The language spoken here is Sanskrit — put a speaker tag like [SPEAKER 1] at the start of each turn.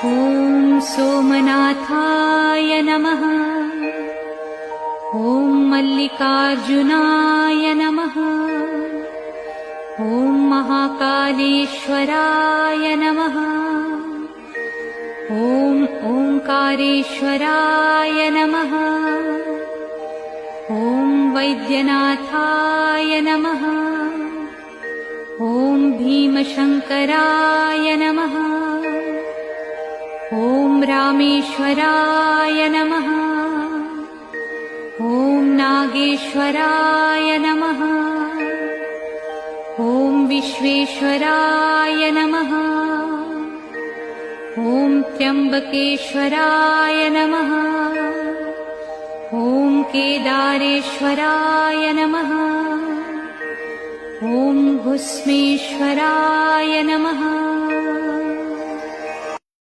[SPEAKER 1] ॐ सोमनाथाय नमः। ॐ मल्लिकार्जुनाय नमः। ॐ महाकालेश्वराय नमः। ॐ ओंकारेश्वराय नमः। ॐ वैद्यनाथाय नमः। ॐ भीमशंकराय नमः। ॐ रामेश्वराय नमः। ॐ नागेश्वराय नमः। ॐ विश्वेश्वराय नमः। ॐ त्र्यंबकेश्वराय नमः। ॐ केदारेश्वराय नमः। ॐ भुस्मेश्वराय नमः।